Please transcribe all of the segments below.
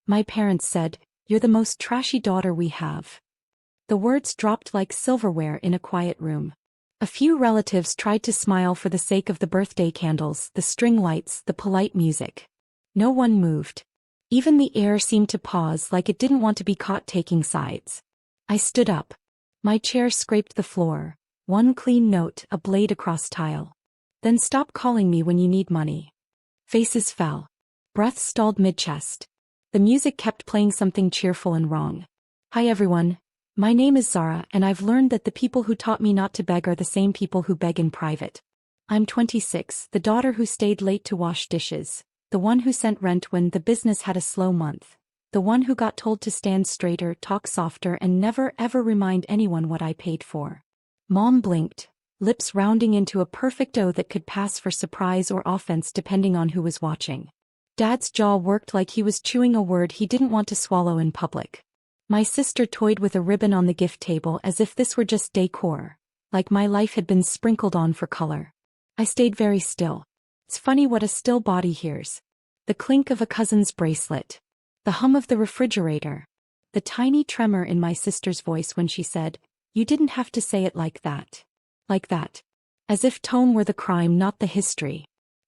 My parents said, "You're the most trashy daughter we have." The words dropped like silverware in a quiet room. A few relatives tried to smile for the sake of the birthday candles, the string lights, the polite music. No one moved. Even the air seemed to pause, like it didn't want to be caught taking sides. I stood up. My chair scraped the floor. One clean note, a blade across tile. "Then stop calling me when you need money." Faces fell. Breath stalled mid-chest. The music kept playing something cheerful and wrong. "Hi everyone. My name is Zara, and I've learned that the people who taught me not to beg are the same people who beg in private. I'm 26, the daughter who stayed late to wash dishes, the one who sent rent when the business had a slow month, the one who got told to stand straighter, talk softer, and never ever remind anyone what I paid for." Mom blinked, lips rounding into a perfect O that could pass for surprise or offense depending on who was watching. Dad's jaw worked like he was chewing a word he didn't want to swallow in public. My sister toyed with a ribbon on the gift table as if this were just decor, like my life had been sprinkled on for color. I stayed very still. It's funny what a still body hears. The clink of a cousin's bracelet. The hum of the refrigerator. The tiny tremor in my sister's voice when she said, "You didn't have to say it like that." Like that. As if tone were the crime, not the history.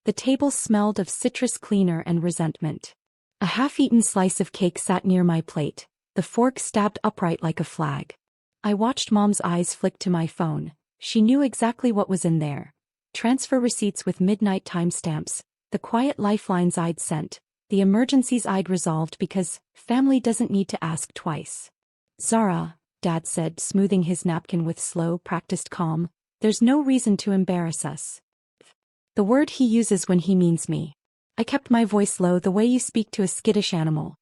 The table smelled of citrus cleaner and resentment. A half-eaten slice of cake sat near my plate, the fork stabbed upright like a flag. I watched Mom's eyes flick to my phone. She knew exactly what was in there. Transfer receipts with midnight timestamps, the quiet lifelines I'd sent, the emergencies I'd resolved because family doesn't need to ask twice. "Zara," Dad said, smoothing his napkin with slow, practiced calm, "there's no reason to embarrass us." The word he uses when he means me. I kept my voice low, the way you speak to a skittish animal.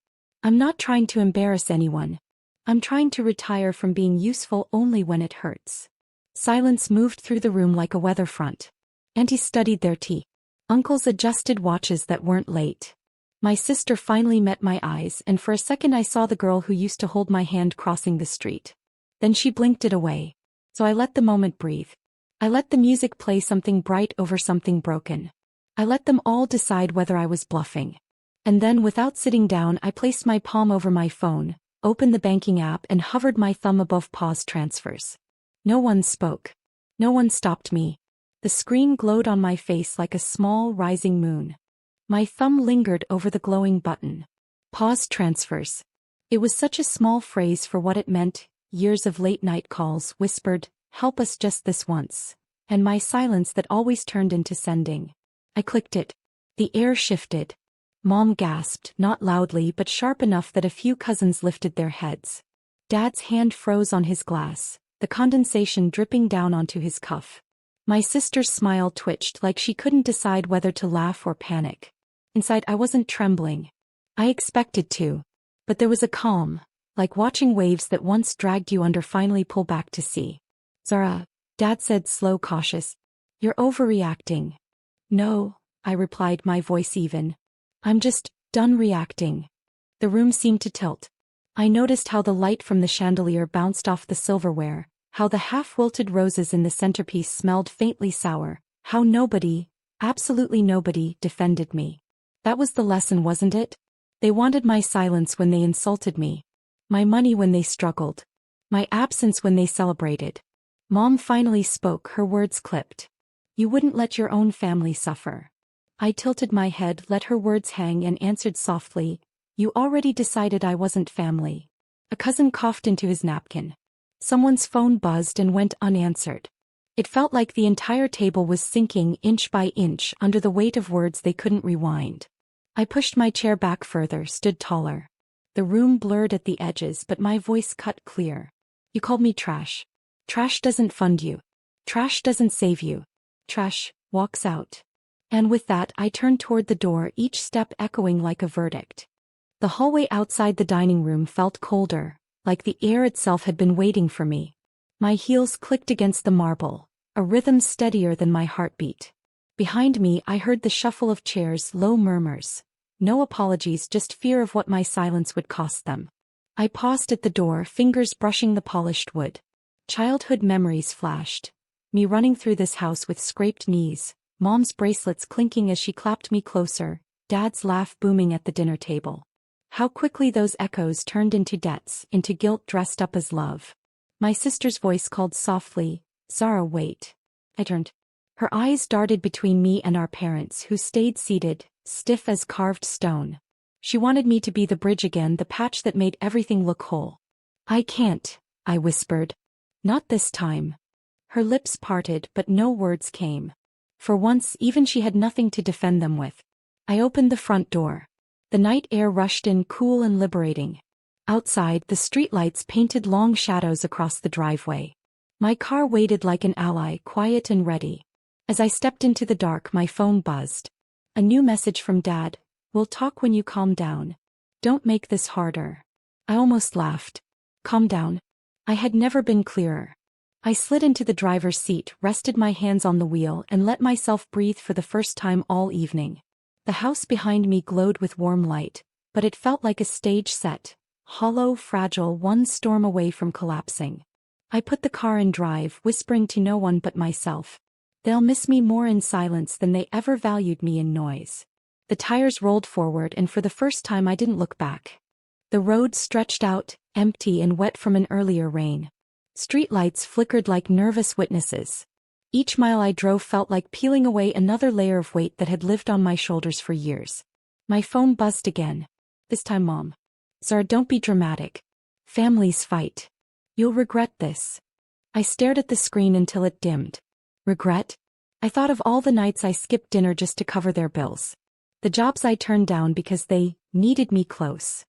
"I'm not trying to embarrass anyone. I'm trying to retire from being useful only when it hurts." Silence moved through the room like a weather front. Aunties studied their tea. Uncles adjusted watches that weren't late. My sister finally met my eyes, and for a second I saw the girl who used to hold my hand crossing the street. Then she blinked it away. So I let the moment breathe. I let the music play something bright over something broken. I let them all decide whether I was bluffing. And then, without sitting down, I placed my palm over my phone, opened the banking app, and hovered my thumb above pause transfers. No one spoke. No one stopped me. The screen glowed on my face like a small, rising moon. My thumb lingered over the glowing button. Pause transfers. It was such a small phrase for what it meant. Years of late-night calls, whispered, "Help us just this once." And my silence that always turned into sending. I clicked it. The air shifted. Mom gasped, not loudly but sharp enough that a few cousins lifted their heads. Dad's hand froze on his glass, the condensation dripping down onto his cuff. My sister's smile twitched like she couldn't decide whether to laugh or panic. Inside I wasn't trembling. I expected to. But there was a calm, like watching waves that once dragged you under finally pull back to sea. "Zara," Dad said, slow, cautious. "You're overreacting." "No," I replied, my voice even. "I'm just done reacting." The room seemed to tilt. I noticed how the light from the chandelier bounced off the silverware, how the half-wilted roses in the centerpiece smelled faintly sour, how nobody, absolutely nobody, defended me. That was the lesson, wasn't it? They wanted my silence when they insulted me. My money when they struggled. My absence when they celebrated. Mom finally spoke, her words clipped. "You wouldn't let your own family suffer." I tilted my head, let her words hang, and answered softly, "You already decided I wasn't family." A cousin coughed into his napkin. Someone's phone buzzed and went unanswered. It felt like the entire table was sinking inch by inch under the weight of words they couldn't rewind. I pushed my chair back further, stood taller. The room blurred at the edges, but my voice cut clear. "You called me trash. Trash doesn't fund you. Trash doesn't save you. Trash walks out." And with that I turned toward the door, each step echoing like a verdict. The hallway outside the dining room felt colder, like the air itself had been waiting for me. My heels clicked against the marble, a rhythm steadier than my heartbeat. Behind me I heard the shuffle of chairs, low murmurs. No apologies, just fear of what my silence would cost them. I paused at the door, fingers brushing the polished wood. Childhood memories flashed. Me running through this house with scraped knees, Mom's bracelets clinking as she clapped me closer, Dad's laugh booming at the dinner table. How quickly those echoes turned into debts, into guilt dressed up as love. My sister's voice called softly, "Zara, wait." I turned. Her eyes darted between me and our parents, who stayed seated, stiff as carved stone. She wanted me to be the bridge again, the patch that made everything look whole. "I can't," I whispered. "Not this time." Her lips parted, but no words came. For once, even she had nothing to defend them with. I opened the front door. The night air rushed in, cool and liberating. Outside, the streetlights painted long shadows across the driveway. My car waited like an ally, quiet and ready. As I stepped into the dark, my phone buzzed. A new message from Dad. "We'll talk when you calm down. Don't make this harder." I almost laughed. Calm down? I had never been clearer. I slid into the driver's seat, rested my hands on the wheel, and let myself breathe for the first time all evening. The house behind me glowed with warm light, but it felt like a stage set, hollow, fragile, one storm away from collapsing. I put the car in drive, whispering to no one but myself. They'll miss me more in silence than they ever valued me in noise. The tires rolled forward, and for the first time I didn't look back. The road stretched out, empty and wet from an earlier rain. Streetlights flickered like nervous witnesses. Each mile I drove felt like peeling away another layer of weight that had lived on my shoulders for years. My phone buzzed again. This time, Mom. "Zara, don't be dramatic. Families fight. You'll regret this." I stared at the screen until it dimmed. Regret? I thought of all the nights I skipped dinner just to cover their bills. The jobs I turned down because they needed me close.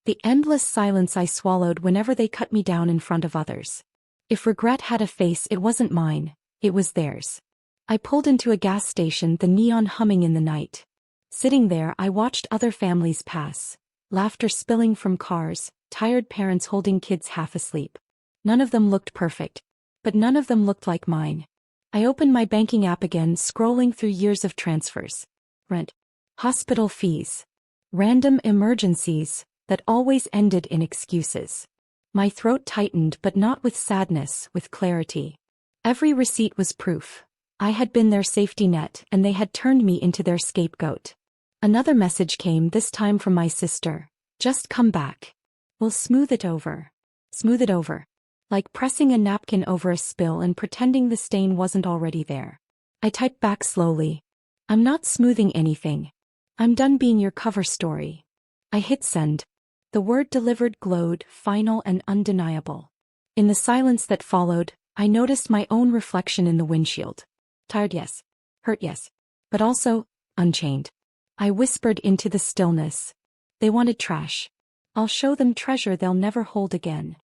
The endless silence I swallowed whenever they cut me down in front of others. If regret had a face, it wasn't mine, it was theirs. I pulled into a gas station, the neon humming in the night. Sitting there, I watched other families pass, laughter spilling from cars, tired parents holding kids half asleep. None of them looked perfect, but none of them looked like mine. I opened my banking app again, scrolling through years of transfers. Rent. Hospital fees. Random emergencies that always ended in excuses. My throat tightened, but not with sadness, with clarity. Every receipt was proof. I had been their safety net, and they had turned me into their scapegoat. Another message came, this time from my sister. "Just come back. We'll smooth it over." Smooth it over. Like pressing a napkin over a spill and pretending the stain wasn't already there. I typed back slowly. "I'm not smoothing anything. I'm done being your cover story." I hit send. The word delivered glowed, final and undeniable. In the silence that followed, I noticed my own reflection in the windshield. Tired, yes. Hurt, yes. But also, unchained. I whispered into the stillness. "They wanted trash. I'll show them treasure they'll never hold again."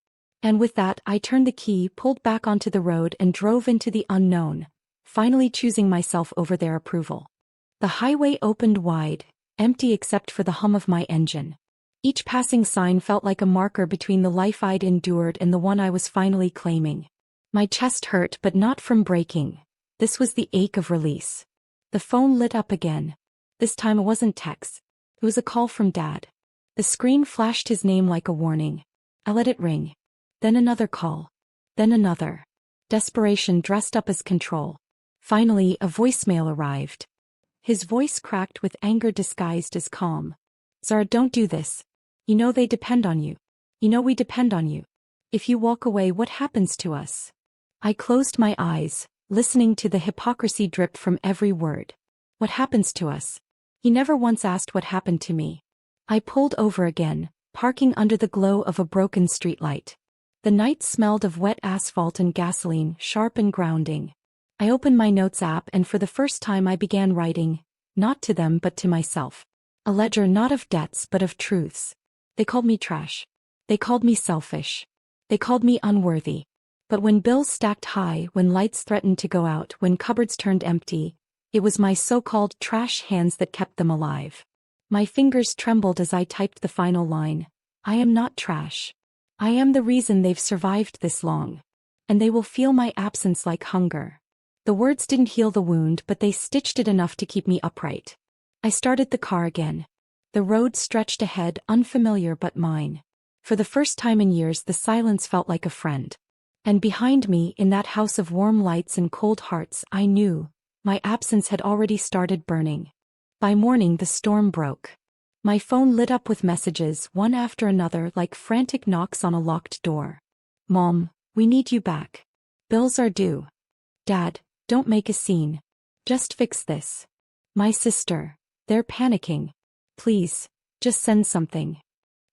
And with that, I turned the key, pulled back onto the road, and drove into the unknown, finally choosing myself over their approval. The highway opened wide, empty except for the hum of my engine. Each passing sign felt like a marker between the life I'd endured and the one I was finally claiming. My chest hurt, but not from breaking. This was the ache of release. The phone lit up again. This time it wasn't text. It was a call from Dad. The screen flashed his name like a warning. I let it ring. Then another call. Then another. Desperation dressed up as control. Finally, a voicemail arrived. His voice cracked with anger disguised as calm. "Zara, don't do this. You know they depend on you. You know we depend on you. If you walk away, what happens to us?" I closed my eyes, listening to the hypocrisy drip from every word. What happens to us? He never once asked what happened to me. I pulled over again, parking under the glow of a broken streetlight. The night smelled of wet asphalt and gasoline, sharp and grounding. I opened my notes app, and for the first time I began writing, not to them but to myself. A ledger not of debts but of truths. They called me trash. They called me selfish. They called me unworthy. But when bills stacked high, when lights threatened to go out, when cupboards turned empty, it was my so-called trash hands that kept them alive. My fingers trembled as I typed the final line. I am not trash. I am the reason they've survived this long. And they will feel my absence like hunger. The words didn't heal the wound, but they stitched it enough to keep me upright. I started the car again. The road stretched ahead, unfamiliar but mine. For the first time in years, the silence felt like a friend. And behind me, in that house of warm lights and cold hearts, I knew my absence had already started burning. By morning, the storm broke. My phone lit up with messages, one after another, like frantic knocks on a locked door. Mom, we need you back. Bills are due. Dad, don't make a scene. Just fix this. My sister, they're panicking. Please, just send something.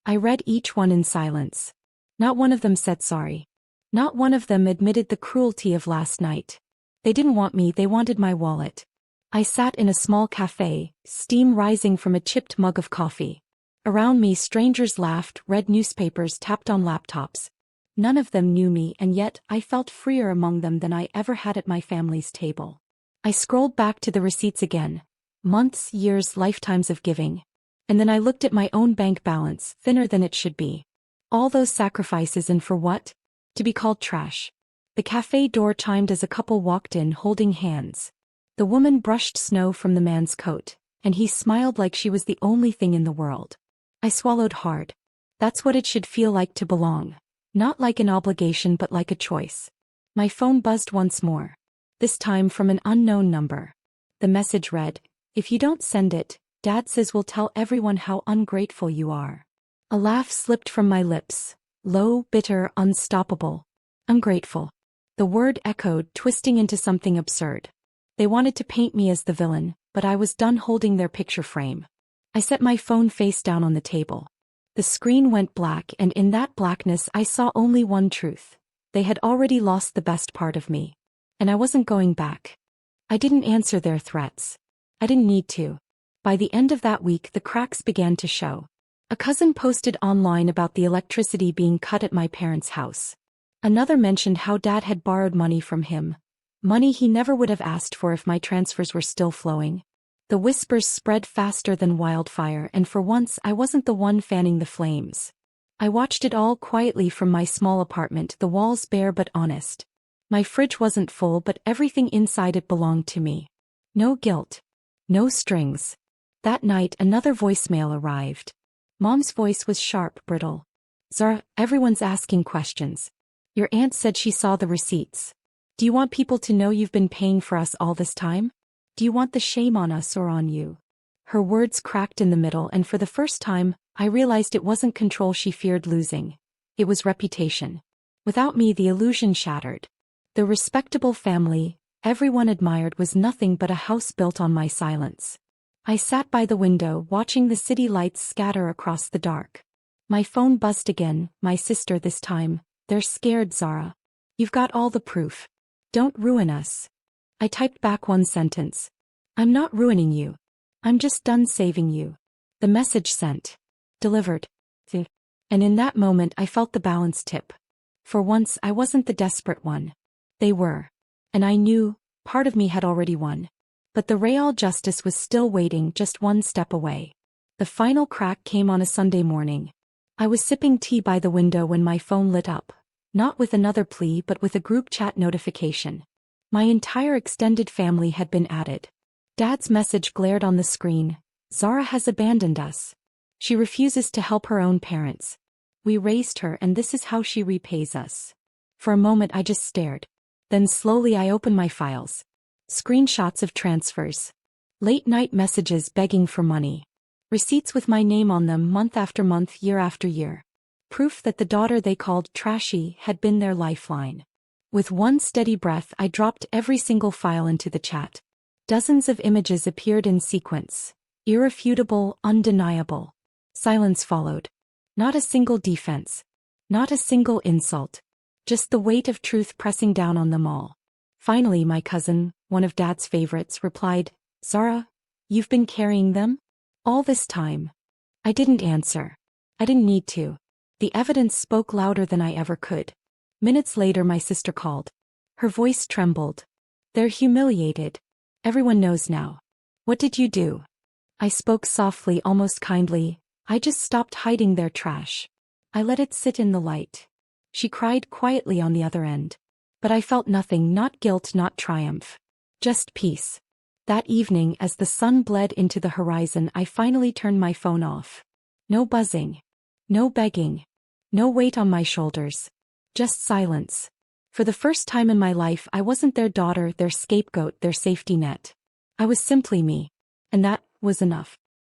I read each one in silence. Not one of them said sorry. Not one of them admitted the cruelty of last night. They didn't want me, they wanted my wallet. I sat in a small cafe, steam rising from a chipped mug of coffee. Around me strangers laughed, read newspapers, tapped on laptops. None of them knew me, and yet I felt freer among them than I ever had at my family's table. I scrolled back to the receipts again. Months, years, lifetimes of giving. And then I looked at my own bank balance, thinner than it should be. All those sacrifices, and for what? To be called trash. The cafe door chimed as a couple walked in holding hands. The woman brushed snow from the man's coat, and he smiled like she was the only thing in the world. I swallowed hard. That's what it should feel like to belong. Not like an obligation but like a choice. My phone buzzed once more. This time from an unknown number. The message read, "If you don't send it, Dad says we'll tell everyone how ungrateful you are." A laugh slipped from my lips. Low, bitter, unstoppable. Ungrateful. The word echoed, twisting into something absurd. They wanted to paint me as the villain, but I was done holding their picture frame. I set my phone face down on the table. The screen went black, and in that blackness I saw only one truth. They had already lost the best part of me. And I wasn't going back. I didn't answer their threats. I didn't need to. By the end of that week, the cracks began to show. A cousin posted online about the electricity being cut at my parents' house. Another mentioned how Dad had borrowed money from him. Money he never would have asked for if my transfers were still flowing. The whispers spread faster than wildfire, and for once I wasn't the one fanning the flames. I watched it all quietly from my small apartment, the walls bare but honest. My fridge wasn't full, but everything inside it belonged to me. No guilt. No strings. That night another voicemail arrived. Mom's voice was sharp, brittle. "Zara, everyone's asking questions. Your aunt said she saw the receipts. Do you want people to know you've been paying for us all this time? Do you want the shame on us or on you?" Her words cracked in the middle, and for the first time, I realized it wasn't control she feared losing. It was reputation. Without me, the illusion shattered. The respectable family everyone admired was nothing but a house built on my silence. I sat by the window, watching the city lights scatter across the dark. My phone buzzed again, my sister this time. "They're scared, Zara. You've got all the proof. Don't ruin us." I typed back one sentence. "I'm not ruining you. I'm just done saving you." The message sent. Delivered. And in that moment I felt the balance tip. For once I wasn't the desperate one. They were. And I knew, part of me had already won. But the real justice was still waiting, just one step away. The final crack came on a Sunday morning. I was sipping tea by the window when my phone lit up. Not with another plea but with a group chat notification. My entire extended family had been added. Dad's message glared on the screen. "Zara has abandoned us. She refuses to help her own parents. We raised her, and this is how she repays us." For a moment I just stared. Then slowly I opened my files. Screenshots of transfers. Late-night messages begging for money. Receipts with my name on them month after month, year after year. Proof that the daughter they called Trashy had been their lifeline. With one steady breath I dropped every single file into the chat. Dozens of images appeared in sequence. Irrefutable, undeniable. Silence followed. Not a single defense. Not a single insult. Just the weight of truth pressing down on them all. Finally my cousin, one of Dad's favorites, replied, "Zara, you've been carrying them? All this time?" I didn't answer. I didn't need to. The evidence spoke louder than I ever could. Minutes later my sister called. Her voice trembled. "They're humiliated. Everyone knows now." "What did you do?" I spoke softly, almost kindly. "I just stopped hiding their trash. I let it sit in the light." She cried quietly on the other end. But I felt nothing, not guilt, not triumph. Just peace. That evening, as the sun bled into the horizon, I finally turned my phone off. No buzzing. No begging. No weight on my shoulders. Just silence. For the first time in my life I wasn't their daughter, their scapegoat, their safety net. I was simply me. And that was enough.